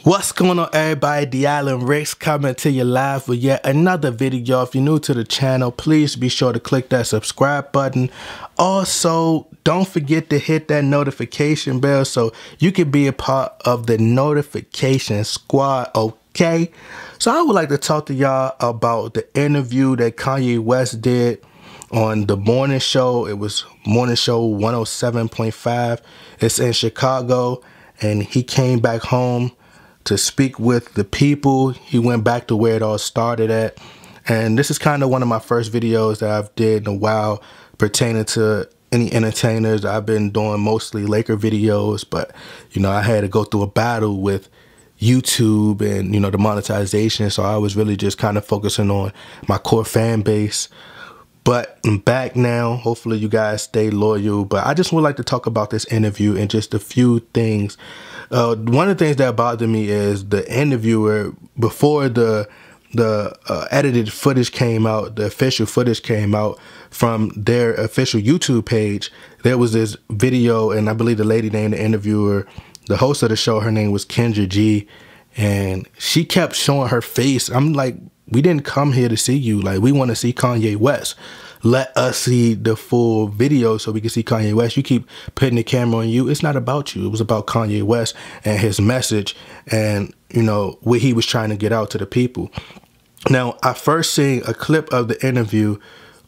What's going on, everybody? The Island Rex coming to you live with yet another video. If you're new to the channel, please be sure to click that subscribe button. Also, don't forget to hit that notification bell so you can be a part of the notification squad, okay? So I would like to talk to y'all about the interview that Kanye West did on the morning show. It was morning show 107.5. It's in Chicago, and he came back home to speak with the people. He went back to where it all started at. And this is kind of one of my first videos that I've did in a while pertaining to any entertainers. I've been doing mostly Laker videos, but, you know, I had to go through a battle with YouTube and, you know, the monetization. So I was really just kind of focusing on my core fan base. But I'm back now. Hopefully you guys stay loyal. But I just would like to talk about this interview and just a few things. One of the things that bothered me is the interviewer, before the edited footage came out, the official footage came out from their official YouTube page. There was this video, and I believe the lady named the interviewer, the host of the show, her name was Kendra G, and she kept showing her face. I'm like, we didn't come here to see you. Like, we want to see Kanye West. Let us see the full video so we can see Kanye West. You keep putting the camera on you. It's not about you. It was about Kanye West and his message and, you know, what he was trying to get out to the people. Now, I first seen a clip of the interview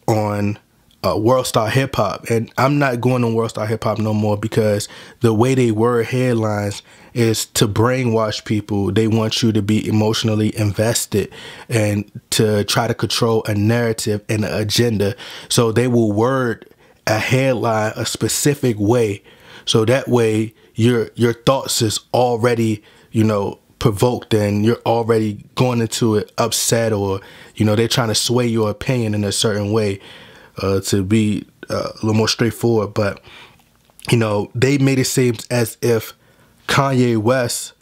on World Star Hip Hop, and I'm not going on World Star Hip Hop no more because the way they word headlines is to brainwash people. They want you to be emotionally invested and to try to control a narrative and an agenda. So they will word a headline a specific way, so that way your thoughts is already, you know, provoked and you're already going into it upset, or, you know, they're trying to sway your opinion in a certain way. To be a little more straightforward, but, you know, they made it seem as if Kanye West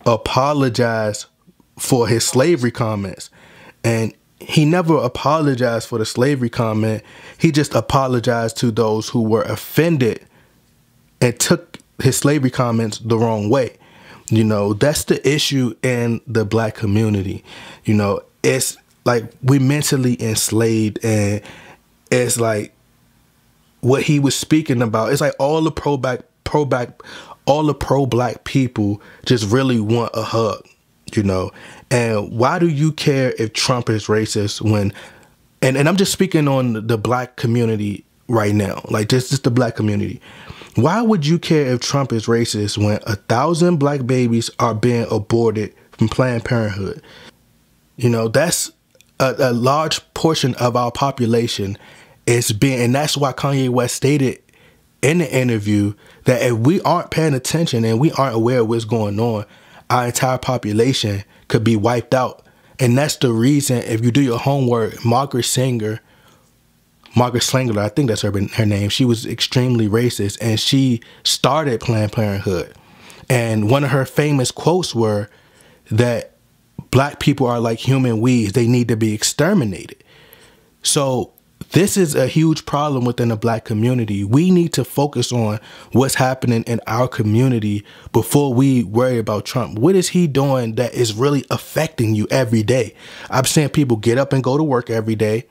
apologized for his slavery comments, and he never apologized for the slavery comment. He just apologized to those who were offended and took his slavery comments the wrong way. You know, that's the issue in the black community. You know, it's like we mentally enslaved, and it's like what he was speaking about. It's like all the pro-black people just really want a hug, you know. And why do you care if Trump is racist when, and I'm just speaking on the black community right now, like just the black community. Why would you care if Trump is racist when 1,000 black babies are being aborted from Planned Parenthood? You know, that's a large portion of our population. And that's why Kanye West stated in the interview that if we aren't paying attention and we aren't aware of what's going on, our entire population could be wiped out. And that's the reason, if you do your homework, Margaret Sanger, I think that's her name, she was extremely racist, and she started Planned Parenthood. And one of her famous quotes were that black people are like human weeds. They need to be exterminated. So this is a huge problem within the black community. We need to focus on what's happening in our community before we worry about Trump. What is he doing that is really affecting you every day? I'm seeing people get up and go to work every day.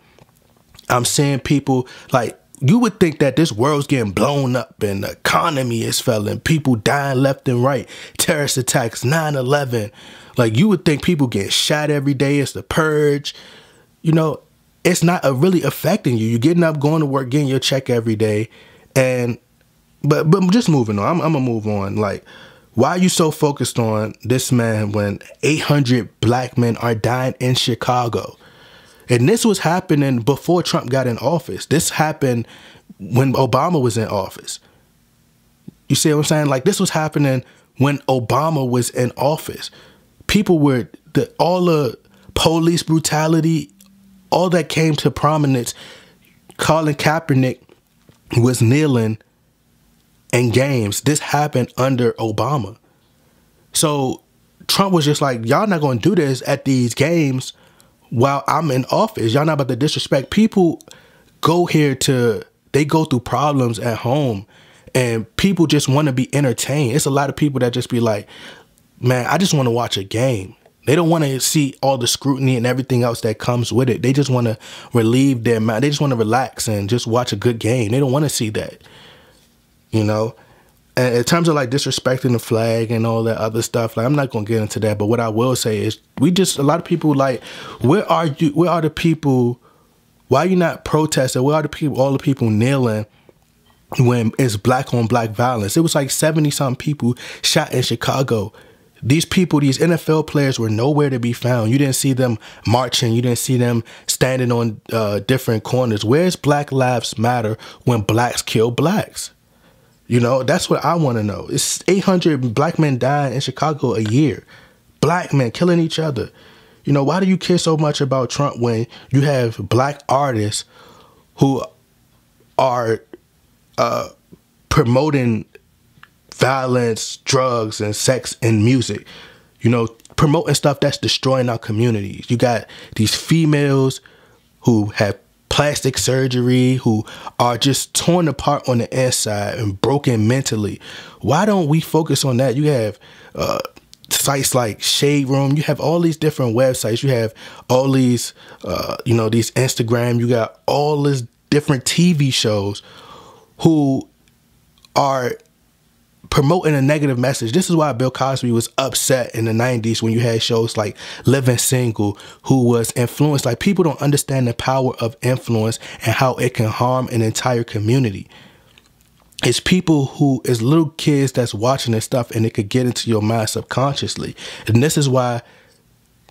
I'm seeing people, like, you would think that this world's getting blown up and the economy is failing, people dying left and right, terrorist attacks, 9/11. Like, you would think people get shot every day. It's the purge. You know, it's not really affecting you. You're getting up, going to work, getting your check every day. And but just moving on. I'm gonna move on. Like, why are you so focused on this man when 800 black men are dying in Chicago? And this was happening before Trump got in office. This happened when Obama was in office. You see what I'm saying? Like, this was happening when Obama was in office. People were, all the police brutality, all that came to prominence. Colin Kaepernick was kneeling in games. This happened under Obama. So Trump was just like, y'all not going to do this at these games while I'm in office. Y'all not about to disrespect. People go here they go through problems at home, and people just want to be entertained. It's a lot of people that just be like, man, I just want to watch a game. They don't want to see all the scrutiny and everything else that comes with it. They just want to relieve their mind. They just want to relax and just watch a good game. They don't want to see that, you know? And in terms of like disrespecting the flag and all that other stuff, like I'm not going to get into that. But what I will say is a lot of people like, where are the people, why are you not protesting? Where are the people, all the people kneeling when it's black on black violence? It was like 70-something people shot in Chicago. These people, these NFL players were nowhere to be found. You didn't see them marching. You didn't see them standing on different corners. Where's Black Lives Matter when blacks kill blacks? You know, that's what I want to know. It's 800 black men dying in Chicago a year. Black men killing each other. You know, why do you care so much about Trump when you have black artists who are promoting violence, drugs, and sex in music, you know, promoting stuff that's destroying our communities? You got these females who have plastic surgery, who are just torn apart on the inside and broken mentally. Why don't we focus on that? You have sites like Shade Room. You have all these different websites. You have all these, you know, these Instagram. You got all these different TV shows who are promoting a negative message. This is why Bill Cosby was upset in the 90s when you had shows like Living Single, who was influenced. Like, people don't understand the power of influence and how it can harm an entire community. It's people who is little kids that's watching this stuff, and it could get into your mind subconsciously. And this is why,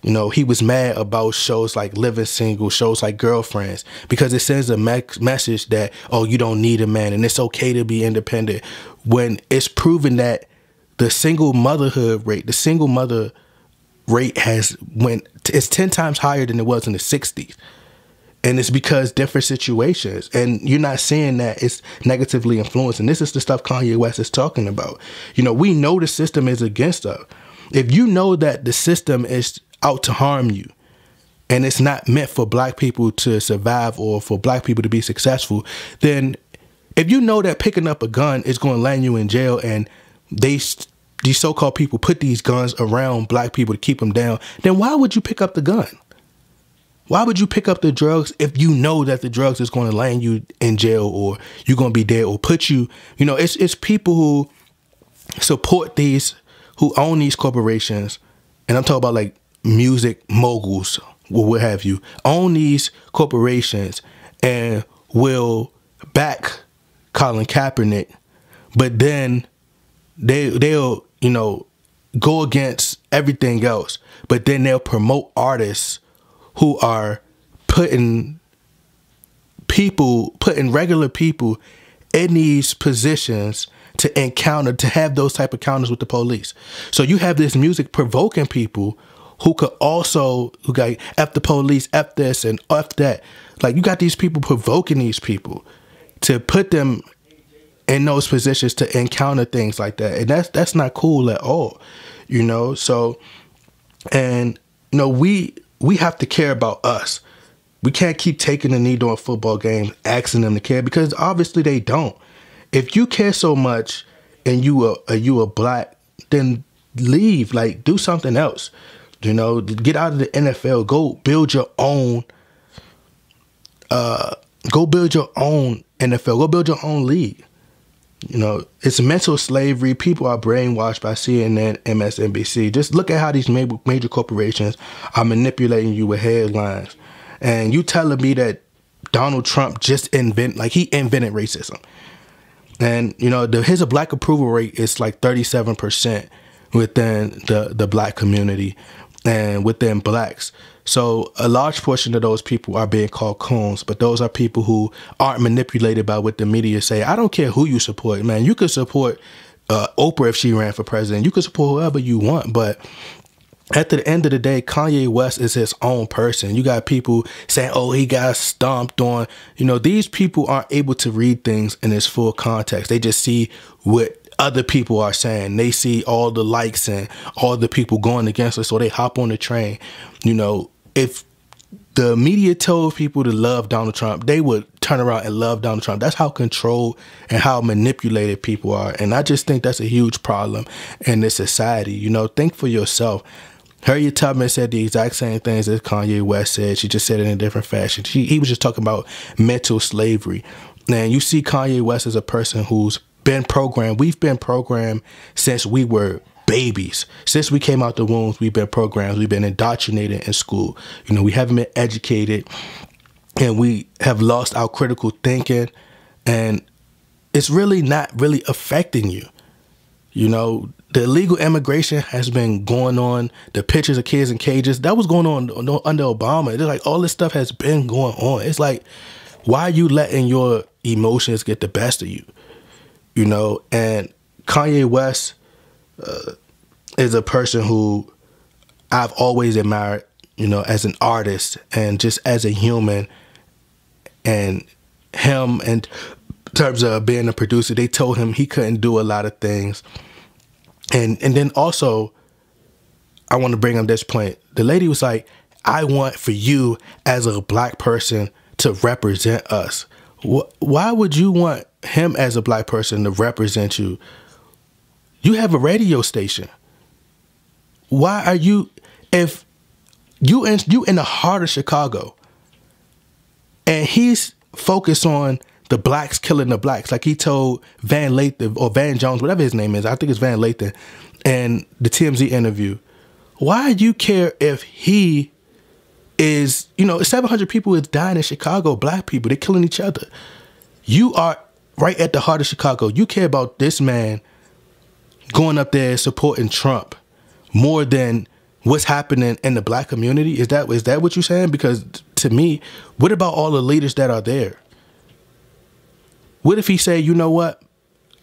you know, he was mad about shows like Living Single, shows like Girlfriends, because it sends a message that, oh, you don't need a man and it's okay to be independent, when it's proven that the single mother rate it's 10 times higher than it was in the 60s. And it's because different situations, and you're not seeing that it's negatively influenced. And this is the stuff Kanye West is talking about. You know, we know the system is against us. If you know that the system is out to harm you, and it's not meant for black people to survive or for black people to be successful, then if you know that picking up a gun is going to land you in jail, and these so-called people put these guns around black people to keep them down, then why would you pick up the gun? Why would you pick up the drugs if you know that the drugs is going to land you in jail, or you're going to be dead, or put you, you know, it's people who support these, who own these corporations, and I'm talking about like music moguls or what have you, own these corporations and will back Colin Kaepernick, but then they'll, you know, go against everything else, but then they'll promote artists who are putting regular people in these positions to have those type of encounters with the police. So you have this music provoking people who got F the police, F this and F that. Like, you got these people provoking these people to put them in those positions to encounter things like that. And that's not cool at all, you know? So, and, you know, we have to care about us. We can't keep taking the knee during football games, asking them to care, because obviously they don't. If you care so much and you are black, then leave, like, do something else. You know, get out of the NFL, go build your own NFL, go build your own league. You know, it's mental slavery. People are brainwashed by CNN, MSNBC. Just look at how these major corporations are manipulating you with headlines. And you telling me that Donald Trump just invented racism. And, you know, his black approval rate is like 37% within the black community and within blacks. So a large portion of those people are being called coons, but those are people who aren't manipulated by what the media say. I don't care who you support, man. You could support Oprah if she ran for president. You could support whoever you want, but at the end of the day, Kanye West is his own person. You got people saying, oh, he got stomped on. You know, these people aren't able to read things in its full context. They just see what other people are saying. They see all the likes and all the people going against us, so they hop on the train. You know, if the media told people to love Donald Trump, they would turn around and love Donald Trump. That's how controlled and how manipulated people are. And I just think that's a huge problem in this society. You know, think for yourself. Harriet Tubman said the exact same things as Kanye West said. She just said it in a different fashion. He was just talking about mental slavery. And you see Kanye West as a person who's been programmed. We've been programmed since we were babies. Since we came out the wombs, we've been programmed. We've been indoctrinated in school. You know, we haven't been educated, and we have lost our critical thinking, and it's really not really affecting you. You know, the illegal immigration has been going on. The pictures of kids in cages, that was going on under Obama. It's like all this stuff has been going on. It's like, why are you letting your emotions get the best of you? You know, and Kanye West is a person who I've always admired, you know, as an artist and just as a human. And him, in terms of being a producer, they told him he couldn't do a lot of things. And then also, I want to bring up this point. The lady was like, I want for you as a black person to represent us. Why would you want him as a black person to represent you? You have a radio station. Why are you, if you in the heart of Chicago, and he's focused on the blacks killing the blacks, like he told Van Lathan or Van Jones, whatever his name is, I think it's Van Lathan, in the TMZ interview. Why do you care if he is, you know, 700 people is dying in Chicago, black people, they're killing each other. You are right at the heart of Chicago. You care about this man going up there supporting Trump more than what's happening in the black community. Is that what you're saying? Because to me, what about all the leaders that are there? What if he say, you know what?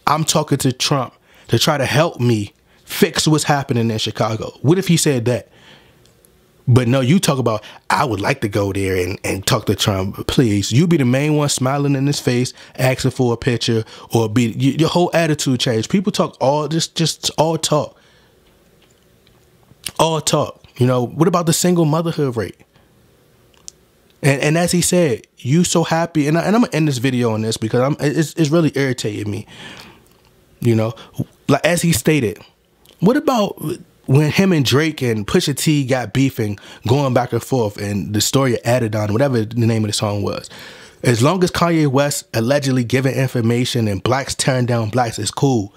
I'm talking to Trump to try to help me fix what's happening in Chicago. What if he said that? But no, you talk about, I would like to go there and talk to Trump. Please, you be the main one smiling in his face, asking for a picture, or be your whole attitude change. People talk all just all talk. All talk. You know, what about the single motherhood rate? And as he said, you so happy, and I'm gonna end this video on this because it's really irritating me. You know, like as he stated, what about when him and Drake and Pusha T got beefing, going back and forth, and the story of Adidon, whatever the name of the song was? As long as Kanye West allegedly giving information and blacks tearing down blacks, is cool.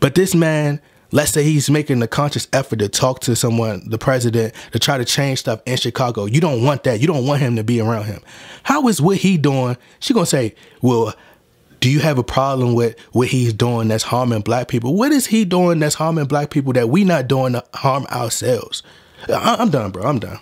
But this man, let's say he's making a conscious effort to talk to someone, the president, to try to change stuff in Chicago. You don't want that. You don't want him to be around him. How is what he doing? She gonna say, well, do you have a problem with what he's doing that's harming black people? What is he doing that's harming black people that we not doing to harm ourselves? I'm done, bro. I'm done.